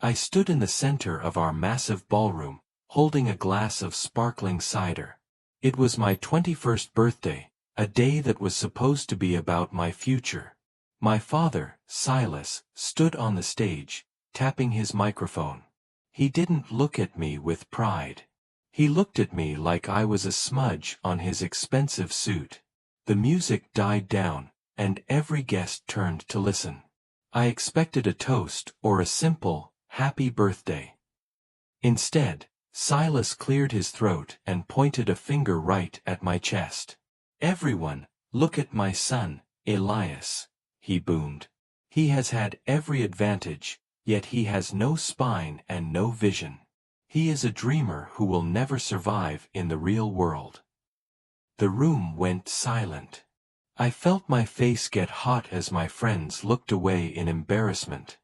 I stood in the center of our massive ballroom, holding a glass of sparkling cider. It was my 21st birthday, a day that was supposed to be about my future. My father, Silas, stood on the stage, tapping his microphone. He didn't look at me with pride. He looked at me like I was a smudge on his expensive suit. The music died down, and every guest turned to listen. I expected a toast or a simple, happy birthday. Instead, Silas cleared his throat and pointed a finger right at my chest. "Everyone, look at my son, Elias," he boomed. "He has had every advantage, yet he has no spine and no vision. He is a dreamer who will never survive in the real world." The room went silent. I felt my face get hot as my friends looked away in embarrassment.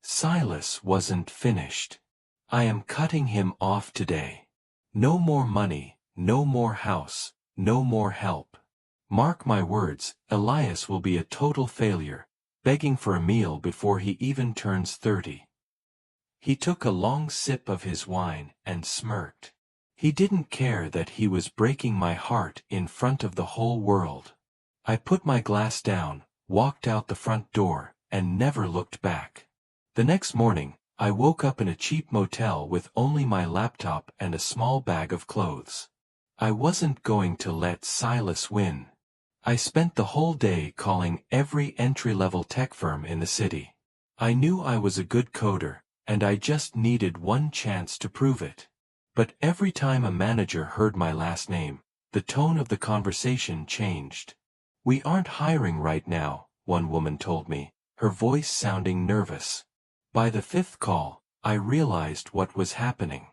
Silas wasn't finished. "I am cutting him off today. No more money, no more house, no more help. Mark my words, Elias will be a total failure, begging for a meal before he even turns 30. He took a long sip of his wine and smirked. He didn't care that he was breaking my heart in front of the whole world. I put my glass down, walked out the front door, and never looked back. The next morning, I woke up in a cheap motel with only my laptop and a small bag of clothes. I wasn't going to let Silas win. I spent the whole day calling every entry-level tech firm in the city. I knew I was a good coder, and I just needed one chance to prove it. But every time a manager heard my last name, the tone of the conversation changed. "We aren't hiring right now," one woman told me, her voice sounding nervous. By the fifth call, I realized what was happening.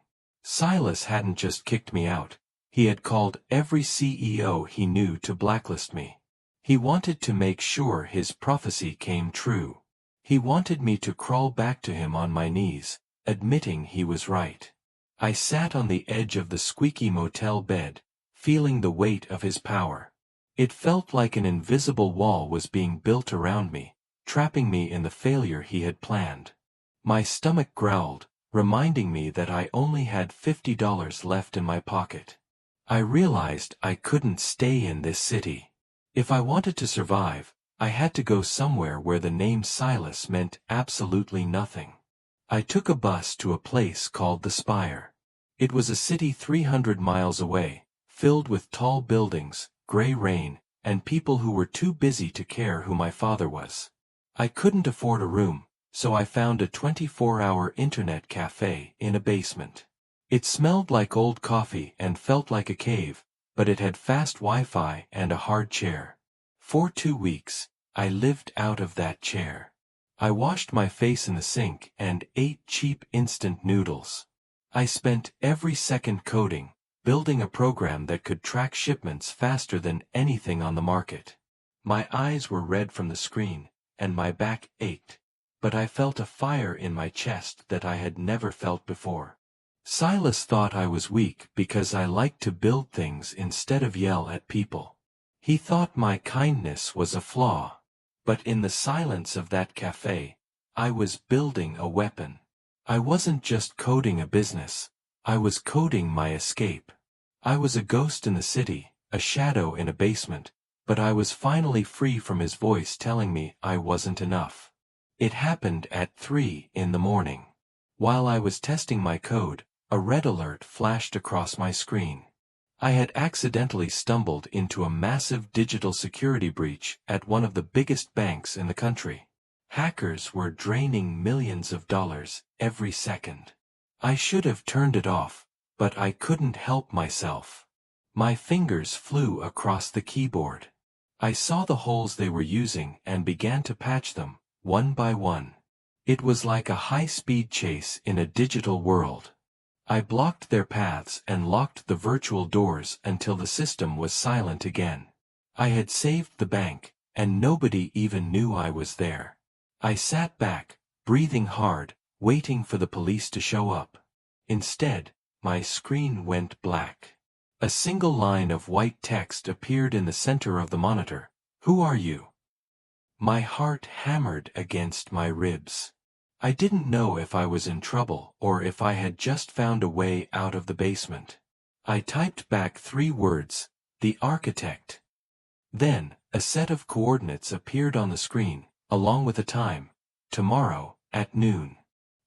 Silas hadn't just kicked me out, he had called every CEO he knew to blacklist me. He wanted to make sure his prophecy came true. He wanted me to crawl back to him on my knees, admitting he was right. I sat on the edge of the squeaky motel bed, feeling the weight of his power. It felt like an invisible wall was being built around me, trapping me in the failure he had planned. My stomach growled, reminding me that I only had $50 left in my pocket. I realized I couldn't stay in this city. If I wanted to survive, I had to go somewhere where the name Silas meant absolutely nothing. I took a bus to a place called the Spire. It was a city 300 miles away, filled with tall buildings, gray rain, and people who were too busy to care who my father was. I couldn't afford a room, so I found a 24-hour internet cafe in a basement. It smelled like old coffee and felt like a cave, but it had fast Wi-Fi and a hard chair. For 2 weeks, I lived out of that chair. I washed my face in the sink and ate cheap instant noodles. I spent every second coding, building a program that could track shipments faster than anything on the market. My eyes were red from the screen, and my back ached, but I felt a fire in my chest that I had never felt before. Silas thought I was weak because I liked to build things instead of yell at people. He thought my kindness was a flaw. But in the silence of that cafe, I was building a weapon. I wasn't just coding a business, I was coding my escape. I was a ghost in the city, a shadow in a basement, but I was finally free from his voice telling me I wasn't enough. It happened at 3 in the morning. While I was testing my code, a red alert flashed across my screen. I had accidentally stumbled into a massive digital security breach at one of the biggest banks in the country. Hackers were draining millions of dollars every second. I should have turned it off, but I couldn't help myself. My fingers flew across the keyboard. I saw the holes they were using and began to patch them, one by one. It was like a high-speed chase in a digital world. I blocked their paths and locked the virtual doors until the system was silent again. I had saved the bank, and nobody even knew I was there. I sat back, breathing hard, waiting for the police to show up. Instead, my screen went black. A single line of white text appeared in the center of the monitor. "Who are you?" My heart hammered against my ribs. I didn't know if I was in trouble or if I had just found a way out of the basement. I typed back 3 words, the architect. Then, a set of coordinates appeared on the screen, along with a time, tomorrow, at noon.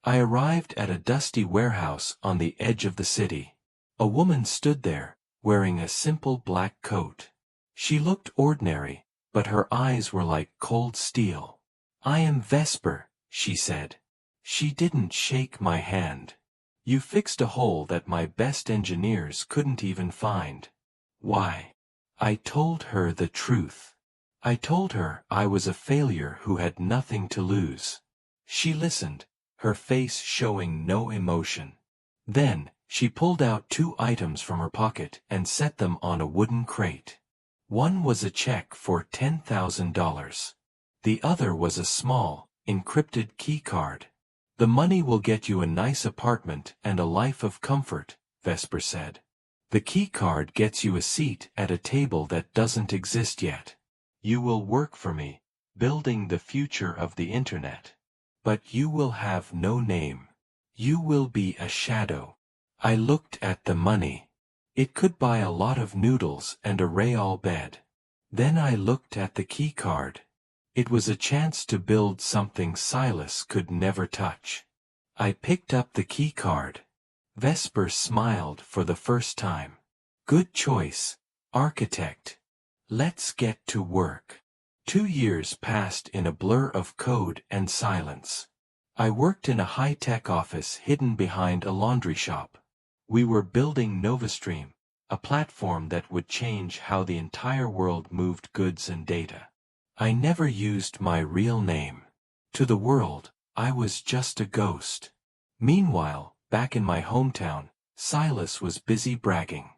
I arrived at a dusty warehouse on the edge of the city. A woman stood there, wearing a simple black coat. She looked ordinary, but her eyes were like cold steel. "I am Vesper," she said. She didn't shake my hand. "You fixed a hole that my best engineers couldn't even find." "Why?" I told her the truth. I told her I was a failure who had nothing to lose. She listened, her face showing no emotion. Then, she pulled out 2 items from her pocket and set them on a wooden crate. One was a check for $10,000. The other was a small, encrypted key card. "The money will get you a nice apartment and a life of comfort," Vesper said. "The key card gets you a seat at a table that doesn't exist yet. You will work for me, building the future of the internet. But you will have no name. You will be a shadow." I looked at the money. It could buy a lot of noodles and a Real bed. Then I looked at the key card. It was a chance to build something Silas could never touch. I picked up the key card. Vesper smiled for the first time. "Good choice, architect. Let's get to work." 2 years passed in a blur of code and silence. I worked in a high-tech office hidden behind a laundry shop. We were building NovaStream, a platform that would change how the entire world moved goods and data. I never used my real name. To the world, I was just a ghost. Meanwhile, back in my hometown, Silas was busy bragging.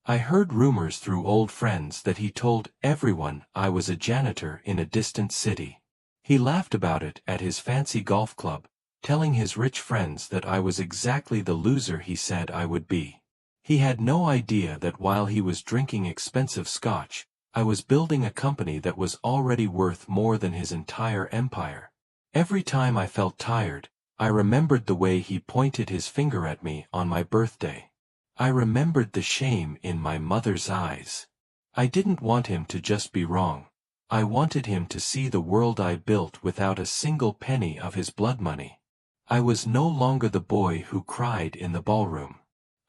I heard rumors through old friends that he told everyone I was a janitor in a distant city. He laughed about it at his fancy golf club, telling his rich friends that I was exactly the loser he said I would be. He had no idea that while he was drinking expensive scotch, I was building a company that was already worth more than his entire empire. Every time I felt tired, I remembered the way he pointed his finger at me on my birthday. I remembered the shame in my mother's eyes. I didn't want him to just be wrong. I wanted him to see the world I built without a single penny of his blood money. I was no longer the boy who cried in the ballroom.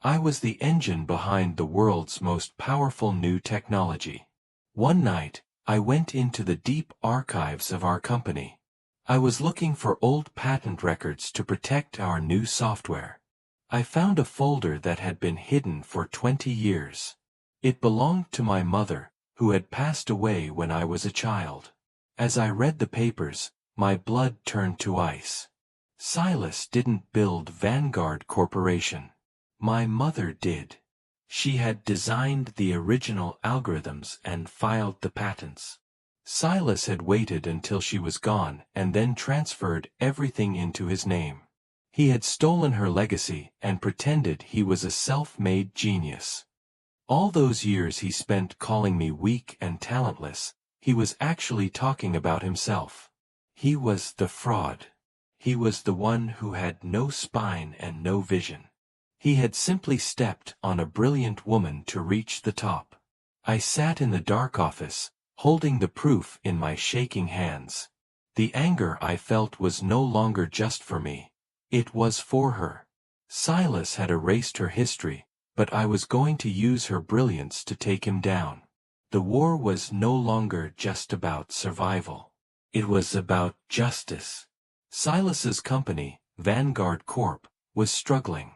I was the engine behind the world's most powerful new technology. One night, I went into the deep archives of our company. I was looking for old patent records to protect our new software. I found a folder that had been hidden for 20 years. It belonged to my mother, who had passed away when I was a child. As I read the papers, my blood turned to ice. Silas didn't build Vanguard Corporation. My mother did. She had designed the original algorithms and filed the patents. Silas had waited until she was gone and then transferred everything into his name. He had stolen her legacy and pretended he was a self-made genius. All those years he spent calling me weak and talentless, he was actually talking about himself. He was the fraud. He was the one who had no spine and no vision. He had simply stepped on a brilliant woman to reach the top. I sat in the dark office, holding the proof in my shaking hands. The anger I felt was no longer just for me. It was for her. Silas had erased her history, but I was going to use her brilliance to take him down. The war was no longer just about survival. It was about justice. Silas's company, Vanguard Corp., was struggling.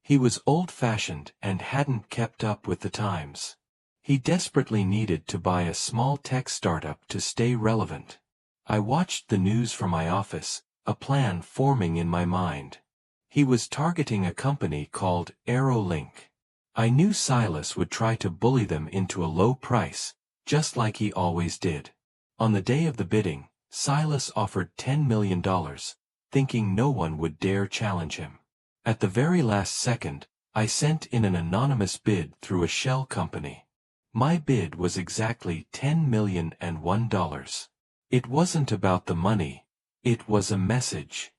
He was old-fashioned and hadn't kept up with the times. He desperately needed to buy a small tech startup to stay relevant. I watched the news from my office, a plan forming in my mind. He was targeting a company called AeroLink. I knew Silas would try to bully them into a low price, just like he always did. On the day of the bidding, Silas offered $10 million, thinking no one would dare challenge him. At the very last second, I sent in an anonymous bid through a shell company. My bid was exactly $10,001. It wasn't about the money, it was a message.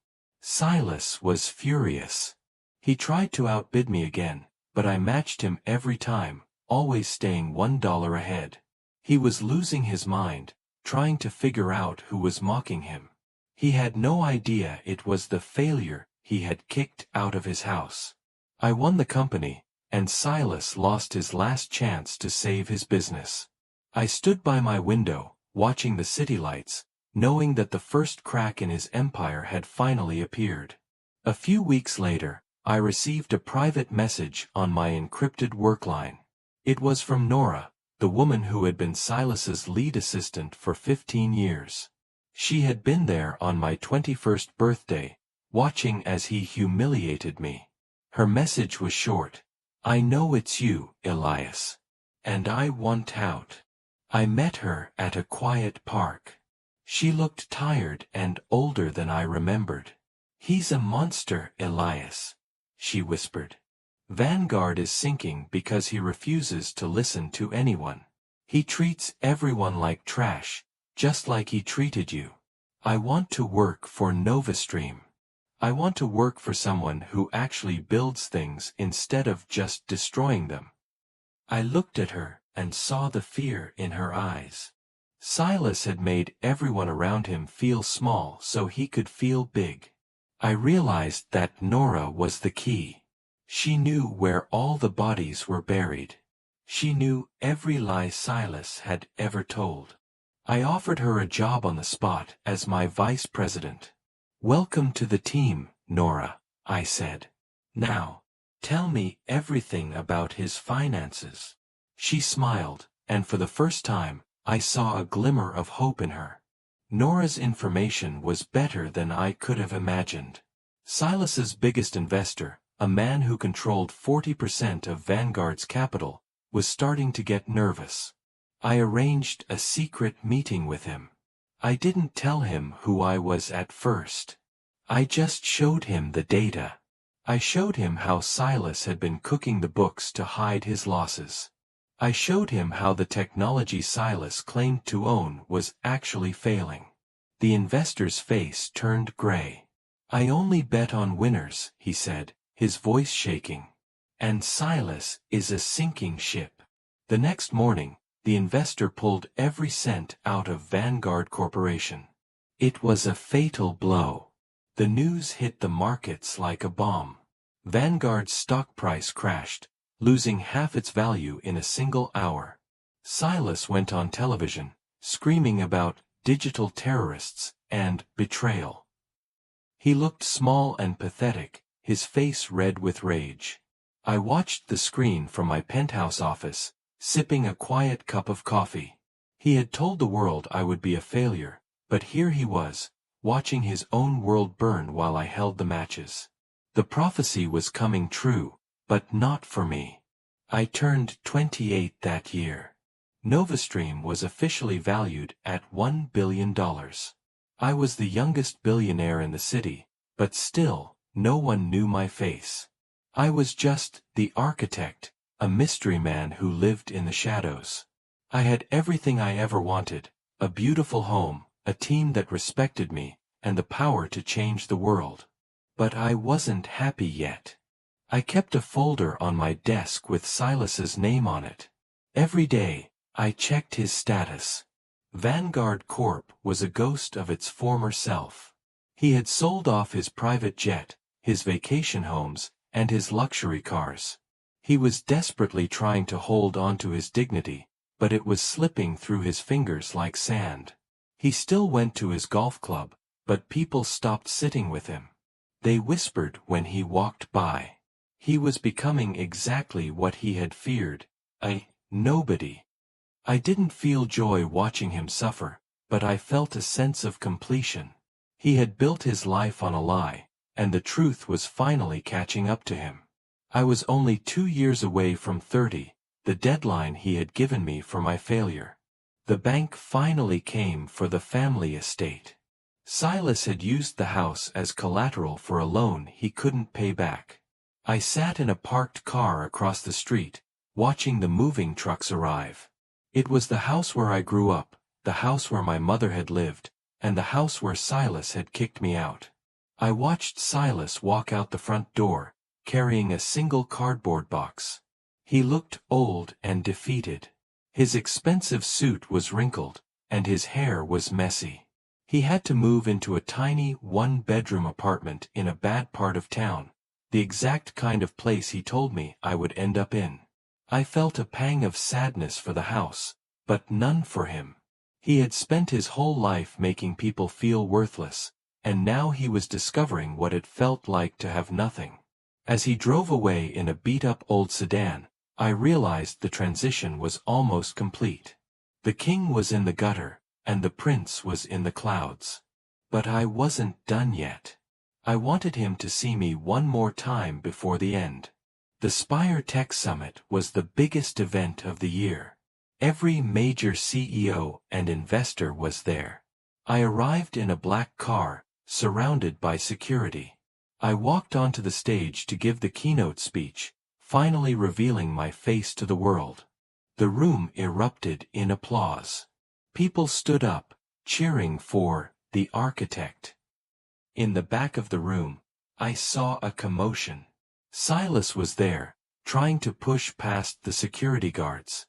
Silas was furious. He tried to outbid me again, but I matched him every time, always staying $1 ahead. He was losing his mind, trying to figure out who was mocking him. He had no idea it was the failure he had kicked out of his house. I won the company, and Silas lost his last chance to save his business. I stood by my window, watching the city lights, knowing that the first crack in his empire had finally appeared. A few weeks later, I received a private message on my encrypted work line. It was from Nora, the woman who had been Silas's lead assistant for 15 years. She had been there on my 21st birthday, watching as he humiliated me. Her message was short. I know it's you, Elias. And I want out. I met her at a quiet park. She looked tired and older than I remembered. He's a monster, Elias, she whispered. Vanguard is sinking because he refuses to listen to anyone. He treats everyone like trash, just like he treated you. I want to work for NovaStream. I want to work for someone who actually builds things instead of just destroying them. I looked at her and saw the fear in her eyes. Silas had made everyone around him feel small so he could feel big. I realized that Nora was the key. She knew where all the bodies were buried. She knew every lie Silas had ever told. I offered her a job on the spot as my vice president. Welcome to the team, Nora, I said. Now, tell me everything about his finances. She smiled, and for the first time, I saw a glimmer of hope in her. Nora's information was better than I could have imagined. Silas's biggest investor, a man who controlled 40% of Vanguard's capital, was starting to get nervous. I arranged a secret meeting with him. I didn't tell him who I was at first. I just showed him the data. I showed him how Silas had been cooking the books to hide his losses. I showed him how the technology Silas claimed to own was actually failing. The investor's face turned gray. I only bet on winners, he said, his voice shaking. And Silas is a sinking ship. The next morning, the investor pulled every cent out of Vanguard Corporation. It was a fatal blow. The news hit the markets like a bomb. Vanguard's stock price crashed, losing half its value in a single hour. Silas went on television, screaming about digital terrorists and betrayal. He looked small and pathetic, his face red with rage. I watched the screen from my penthouse office, sipping a quiet cup of coffee. He had told the world I would be a failure, but here he was, watching his own world burn while I held the matches. The prophecy was coming true, but not for me. I turned 28 that year. NovaStream was officially valued at $1 billion. I was the youngest billionaire in the city, but still, no one knew my face. I was just the architect, a mystery man who lived in the shadows. I had everything I ever wanted, a beautiful home, a team that respected me, and the power to change the world. But I wasn't happy yet. I kept a folder on my desk with Silas's name on it. Every day, I checked his status. Vanguard Corp was a ghost of its former self. He had sold off his private jet, his vacation homes, and his luxury cars. He was desperately trying to hold on to his dignity, but it was slipping through his fingers like sand. He still went to his golf club, but people stopped sitting with him. They whispered when he walked by. He was becoming exactly what he had feared, a nobody. I didn't feel joy watching him suffer, but I felt a sense of completion. He had built his life on a lie, and the truth was finally catching up to him. I was only 2 years away from 30, the deadline he had given me for my failure. The bank finally came for the family estate. Silas had used the house as collateral for a loan he couldn't pay back. I sat in a parked car across the street, watching the moving trucks arrive. It was the house where I grew up, the house where my mother had lived, and the house where Silas had kicked me out. I watched Silas walk out the front door, carrying a single cardboard box. He looked old and defeated. His expensive suit was wrinkled, and his hair was messy. He had to move into a tiny one-bedroom apartment in a bad part of town, the exact kind of place he told me I would end up in. I felt a pang of sadness for the house, but none for him. He had spent his whole life making people feel worthless, and now he was discovering what it felt like to have nothing. As he drove away in a beat-up old sedan, I realized the transition was almost complete. The king was in the gutter, and the prince was in the clouds. But I wasn't done yet. I wanted him to see me one more time before the end. The Spire Tech Summit was the biggest event of the year. Every major CEO and investor was there. I arrived in a black car, surrounded by security. I walked onto the stage to give the keynote speech, finally revealing my face to the world. The room erupted in applause. People stood up, cheering for the architect. In the back of the room, I saw a commotion. Silas was there, trying to push past the security guards.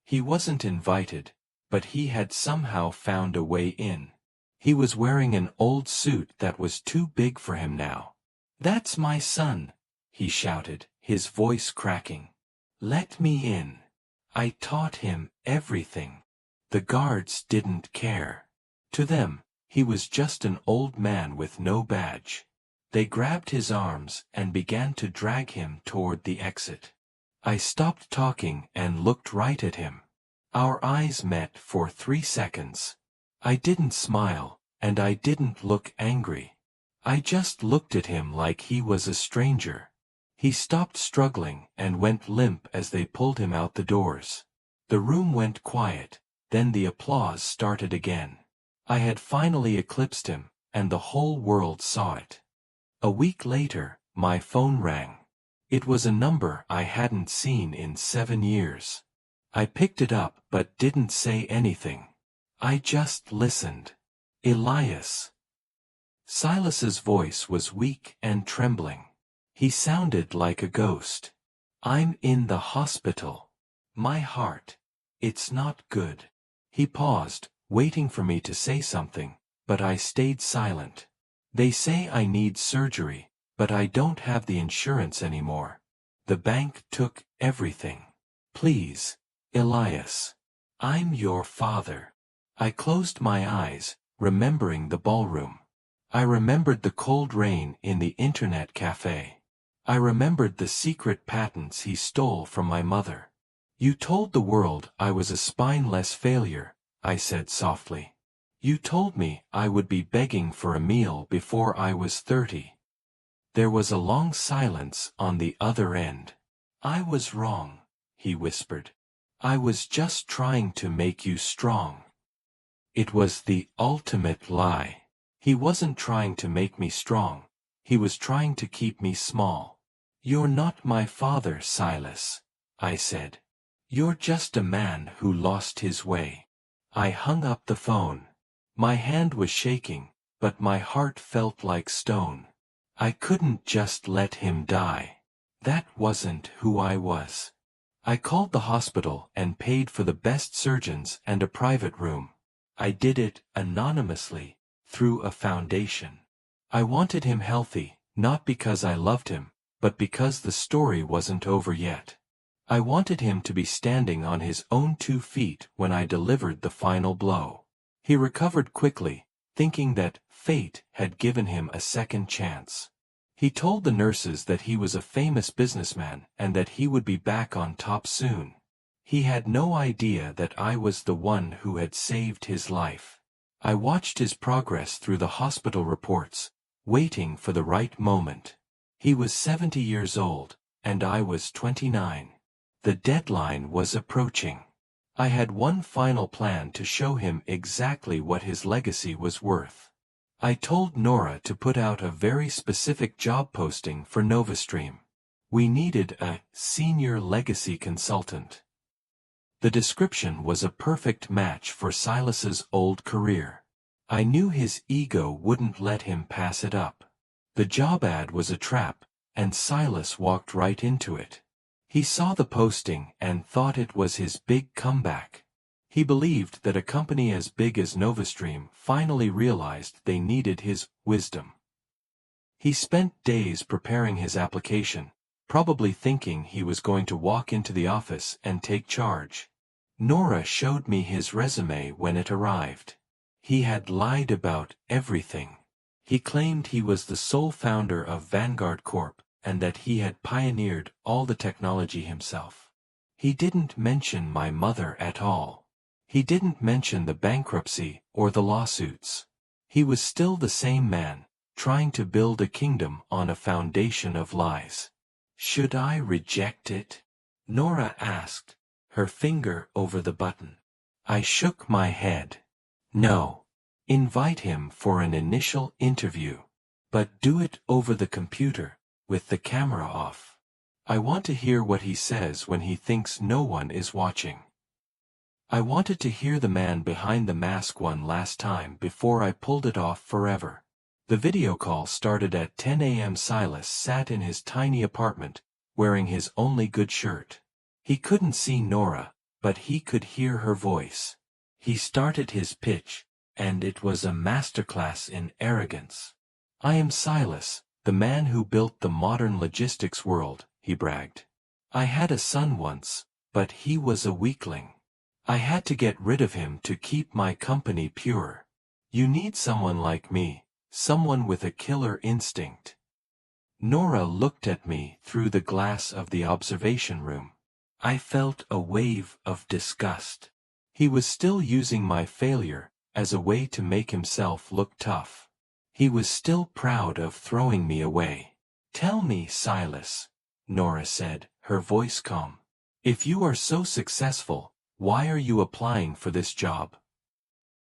He wasn't invited, but he had somehow found a way in. He was wearing an old suit that was too big for him now. "That's my son," he shouted, his voice cracking. "Let me in. I taught him everything." The guards didn't care. To them, he was just an old man with no badge. They grabbed his arms and began to drag him toward the exit. I stopped talking and looked right at him. Our eyes met for 3 seconds. I didn't smile, and I didn't look angry. I just looked at him like he was a stranger. He stopped struggling and went limp as they pulled him out the doors. The room went quiet, then the applause started again. I had finally eclipsed him, and the whole world saw it. A week later, my phone rang. It was a number I hadn't seen in 7 years. I picked it up but didn't say anything. I just listened. "Elias." Silas's voice was weak and trembling. He sounded like a ghost. "I'm in the hospital. My heart. It's not good." He paused, waiting for me to say something, but I stayed silent. "They say I need surgery, but I don't have the insurance anymore. The bank took everything. Please, Elias. I'm your father." I closed my eyes, remembering the ballroom. I remembered the cold rain in the internet cafe. I remembered the secret patents he stole from my mother. "You told the world I was a spineless failure," I said softly. "You told me I would be begging for a meal before I was 30. There was a long silence on the other end. "I was wrong," he whispered. "I was just trying to make you strong." It was the ultimate lie. He wasn't trying to make me strong. He was trying to keep me small. "You're not my father, Silas," I said. "You're just a man who lost his way." I hung up the phone. My hand was shaking, but my heart felt like stone. I couldn't just let him die. That wasn't who I was. I called the hospital and paid for the best surgeons and a private room. I did it anonymously, through a foundation. I wanted him healthy, not because I loved him, but because the story wasn't over yet. I wanted him to be standing on his own 2 feet when I delivered the final blow. He recovered quickly, thinking that fate had given him a second chance. He told the nurses that he was a famous businessman and that he would be back on top soon. He had no idea that I was the one who had saved his life. I watched his progress through the hospital reports, waiting for the right moment. He was 70 years old, and I was 29. The deadline was approaching. I had one final plan to show him exactly what his legacy was worth. I told Nora to put out a very specific job posting for NovaStream. We needed a senior legacy consultant. The description was a perfect match for Silas's old career. I knew his ego wouldn't let him pass it up. The job ad was a trap, and Silas walked right into it. He saw the posting and thought it was his big comeback. He believed that a company as big as NovaStream finally realized they needed his wisdom. He spent days preparing his application, probably thinking he was going to walk into the office and take charge. Nora showed me his resume when it arrived. He had lied about everything. He claimed he was the sole founder of Vanguard Corp, and that he had pioneered all the technology himself. He didn't mention my mother at all. He didn't mention the bankruptcy or the lawsuits. He was still the same man, trying to build a kingdom on a foundation of lies. Should I reject it? Nora asked, her finger over the button. I shook my head. No. Invite him for an initial interview. But do it over the computer, with the camera off. I want to hear what he says when he thinks no one is watching. I wanted to hear the man behind the mask one last time before I pulled it off forever. The video call started at 10 a.m. Silas sat in his tiny apartment, wearing his only good shirt. He couldn't see Nora, but he could hear her voice. He started his pitch, and it was a masterclass in arrogance. I am Silas, the man who built the modern logistics world, he bragged. I had a son once, but he was a weakling. I had to get rid of him to keep my company pure. You need someone like me. Someone with a killer instinct. Nora looked at me through the glass of the observation room. I felt a wave of disgust. He was still using my failure as a way to make himself look tough. He was still proud of throwing me away. Tell me, Silas, Nora said, her voice calm. If you are so successful, why are you applying for this job?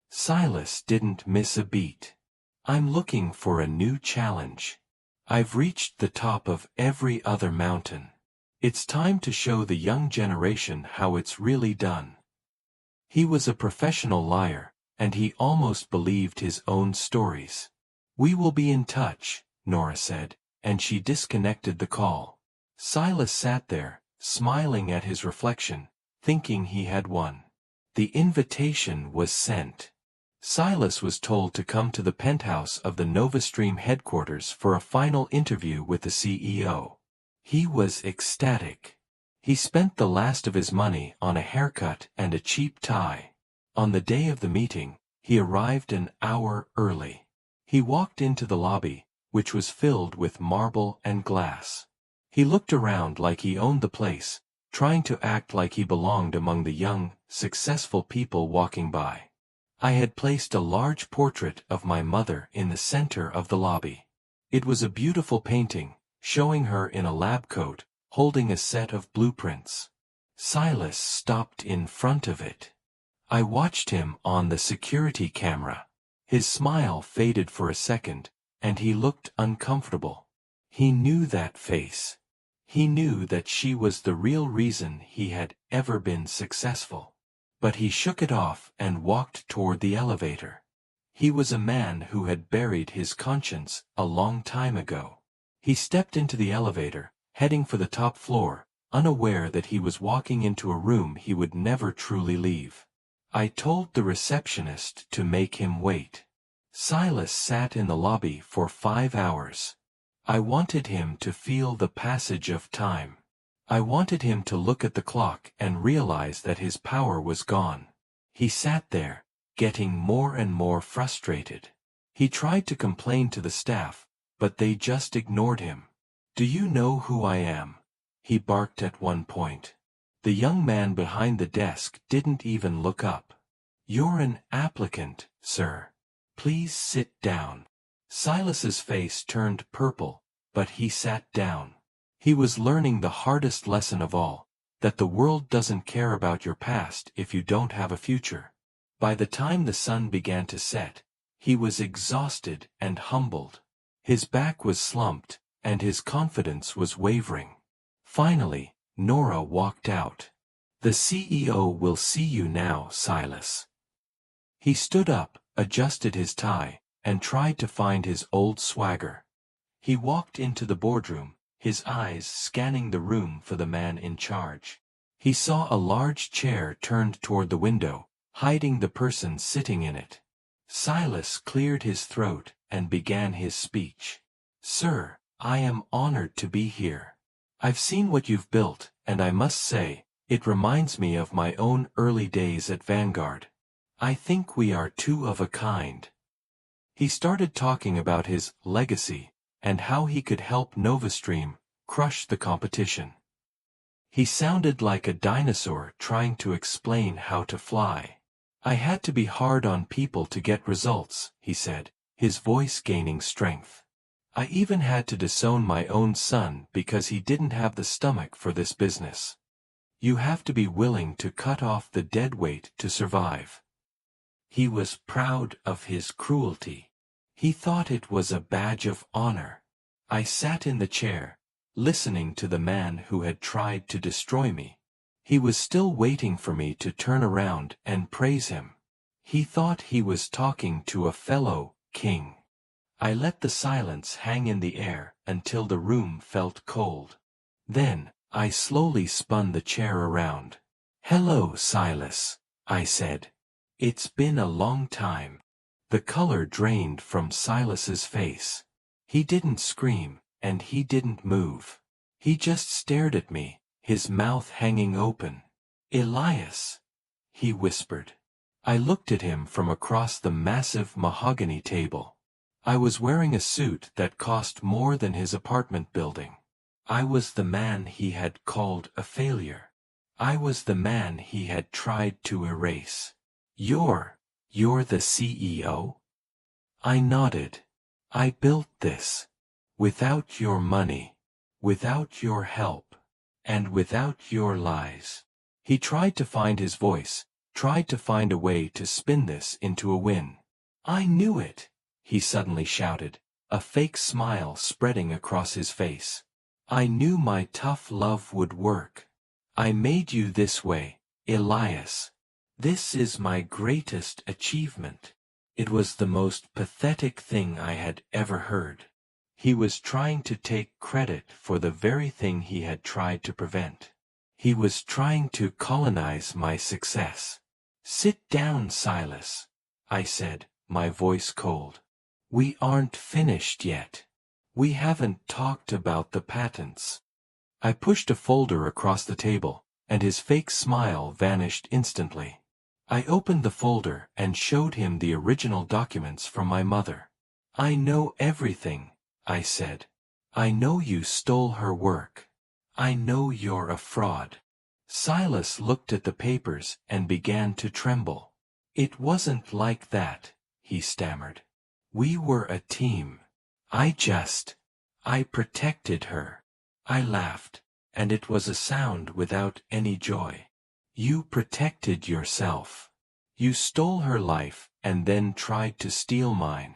Silas didn't miss a beat. I'm looking for a new challenge. I've reached the top of every other mountain. It's time to show the young generation how it's really done. He was a professional liar, and he almost believed his own stories. We will be in touch, Nora said, and she disconnected the call. Silas sat there, smiling at his reflection, thinking he had won. The invitation was sent. Silas was told to come to the penthouse of the NovaStream headquarters for a final interview with the CEO. He was ecstatic. He spent the last of his money on a haircut and a cheap tie. On the day of the meeting, he arrived an hour early. He walked into the lobby, which was filled with marble and glass. He looked around like he owned the place, trying to act like he belonged among the young, successful people walking by. I had placed a large portrait of my mother in the center of the lobby. It was a beautiful painting, showing her in a lab coat, holding a set of blueprints. Silas stopped in front of it. I watched him on the security camera. His smile faded for a second, and he looked uncomfortable. He knew that face. He knew that she was the real reason he had ever been successful. But he shook it off and walked toward the elevator. He was a man who had buried his conscience a long time ago. He stepped into the elevator, heading for the top floor, unaware that he was walking into a room he would never truly leave. I told the receptionist to make him wait. Silas sat in the lobby for 5 hours. I wanted him to feel the passage of time. I wanted him to look at the clock and realize that his power was gone. He sat there, getting more and more frustrated. He tried to complain to the staff, but they just ignored him. Do you know who I am? He barked at one point. The young man behind the desk didn't even look up. You're an applicant, sir. Please sit down. Silas's face turned purple, but he sat down. He was learning the hardest lesson of all, that the world doesn't care about your past if you don't have a future. By the time the sun began to set, he was exhausted and humbled. His back was slumped, and his confidence was wavering. Finally, Nora walked out. The CEO will see you now, Silas. He stood up, adjusted his tie, and tried to find his old swagger. He walked into the boardroom, his eyes scanning the room for the man in charge. He saw a large chair turned toward the window, hiding the person sitting in it. Silas cleared his throat and began his speech. "Sir, I am honored to be here. I've seen what you've built, and I must say, it reminds me of my own early days at Vanguard. I think we are two of a kind." He started talking about his legacy and how he could help NovaStream crush the competition. He sounded like a dinosaur trying to explain how to fly. "I had to be hard on people to get results," he said, his voice gaining strength. "I even had to disown my own son because he didn't have the stomach for this business. You have to be willing to cut off the dead weight to survive." He was proud of his cruelty. He thought it was a badge of honor. I sat in the chair, listening to the man who had tried to destroy me. He was still waiting for me to turn around and praise him. He thought he was talking to a fellow king. I let the silence hang in the air until the room felt cold. Then, I slowly spun the chair around. "Hello, Silas," I said. "It's been a long time." The color drained from Silas's face. He didn't scream, and he didn't move. He just stared at me, his mouth hanging open. "Elias," he whispered. I looked at him from across the massive mahogany table. I was wearing a suit that cost more than his apartment building. I was the man he had called a failure. I was the man he had tried to erase. You're the CEO?" I nodded. "I built this. Without your money. Without your help. And without your lies." He tried to find his voice, tried to find a way to spin this into a win. "I knew it," he suddenly shouted, a fake smile spreading across his face. "I knew my tough love would work. I made you this way, Elias. This is my greatest achievement." It was the most pathetic thing I had ever heard. He was trying to take credit for the very thing he had tried to prevent. He was trying to colonize my success. "Sit down, Silas," I said, my voice cold. "We aren't finished yet. We haven't talked about the patents." I pushed a folder across the table, and his fake smile vanished instantly. I opened the folder and showed him the original documents from my mother. "I know everything," I said. "I know you stole her work. I know you're a fraud." Silas looked at the papers and began to tremble. "It wasn't like that," he stammered. "We were a team. I protected her." I laughed, and it was a sound without any joy. "You protected yourself. You stole her life and then tried to steal mine."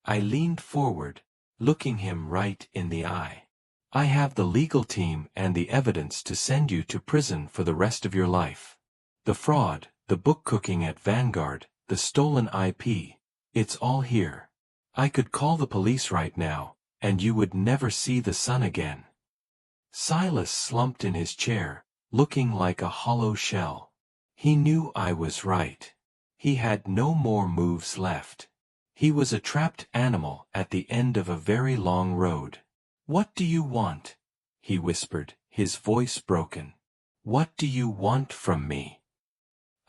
I leaned forward, looking him right in the eye. "I have the legal team and the evidence to send you to prison for the rest of your life. The fraud, the book cooking at Vanguard, the stolen IP, it's all here. I could call the police right now, and you would never see the sun again." Silas slumped in his chair, looking like a hollow shell. He knew I was right. He had no more moves left. He was a trapped animal at the end of a very long road. "What do you want?" he whispered, his voice broken. "What do you want from me?"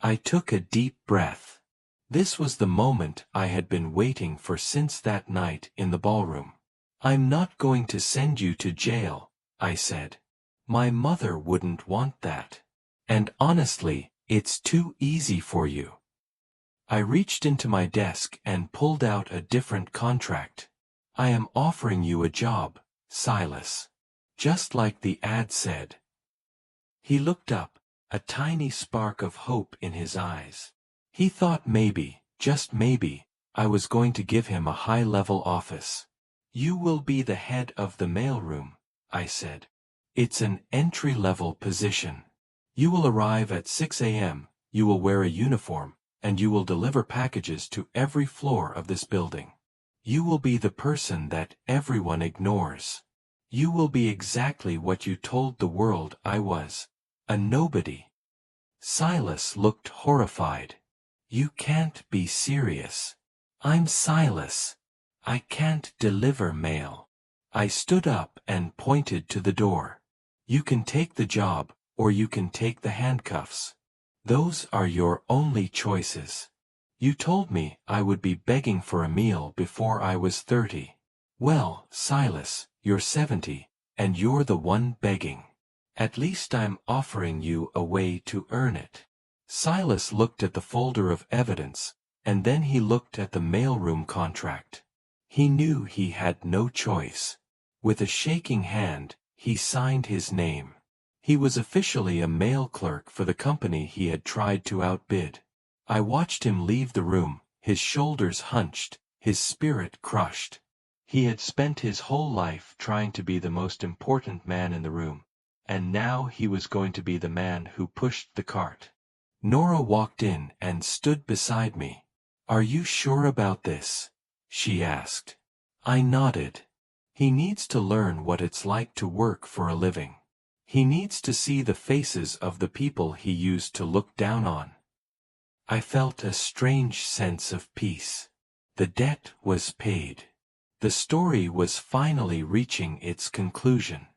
I took a deep breath. This was the moment I had been waiting for since that night in the ballroom. "I'm not going to send you to jail," I said. "My mother wouldn't want that. And honestly, it's too easy for you." I reached into my desk and pulled out a different contract. "I am offering you a job, Silas. Just like the ad said." He looked up, a tiny spark of hope in his eyes. He thought maybe, just maybe, I was going to give him a high-level office. "You will be the head of the mailroom," I said. "It's an entry-level position. You will arrive at 6 a.m., you will wear a uniform, and you will deliver packages to every floor of this building. You will be the person that everyone ignores. You will be exactly what you told the world I was. A nobody. Silas looked horrified. You can't be serious. I'm Silas. I can't deliver mail. I stood up and pointed to the door. You can take the job, or you can take the handcuffs. Those are your only choices. You told me I would be begging for a meal before I was 30. Well, Silas, you're 70, and you're the one begging. At least I'm offering you a way to earn it. Silas looked at the folder of evidence, and then he looked at the mailroom contract. He knew he had no choice. With a shaking hand, he signed his name. He was officially a mail clerk for the company he had tried to outbid. I watched him leave the room, his shoulders hunched, his spirit crushed. He had spent his whole life trying to be the most important man in the room, and now he was going to be the man who pushed the cart. Nora walked in and stood beside me. Are you sure about this? She asked. I nodded. He needs to learn what it's like to work for a living. He needs to see the faces of the people he used to look down on. I felt a strange sense of peace. The debt was paid. The story was finally reaching its conclusion.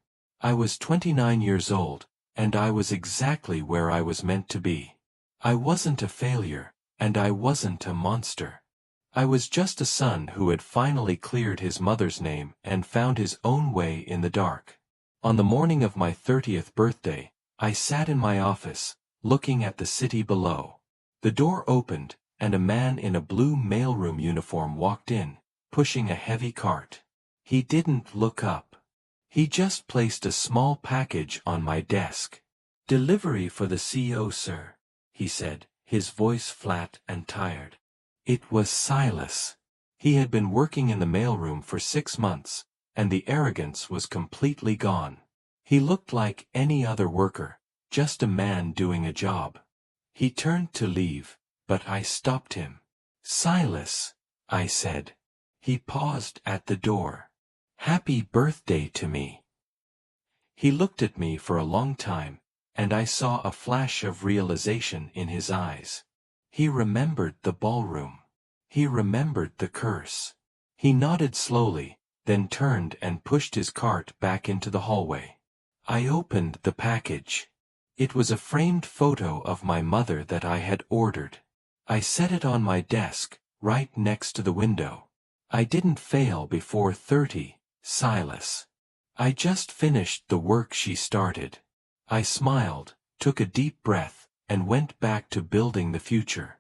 I was 29 years old, and I was exactly where I was meant to be. I wasn't a failure, and I wasn't a monster. I was just a son who had finally cleared his mother's name and found his own way in the dark. On the morning of my 30th birthday, I sat in my office, looking at the city below. The door opened, and a man in a blue mailroom uniform walked in, pushing a heavy cart. He didn't look up. He just placed a small package on my desk. Delivery for the CEO, sir, he said, his voice flat and tired. It was Silas. He had been working in the mailroom for 6 months, and the arrogance was completely gone. He looked like any other worker, just a man doing a job. He turned to leave, but I stopped him. Silas, I said. He paused at the door. Happy birthday to me. He looked at me for a long time, and I saw a flash of realization in his eyes. He remembered the ballroom. He remembered the curse. He nodded slowly, then turned and pushed his cart back into the hallway. I opened the package. It was a framed photo of my mother that I had ordered. I set it on my desk, right next to the window. I didn't fail before 30, Silas. I just finished the work she started. I smiled, took a deep breath, and went back to building the future.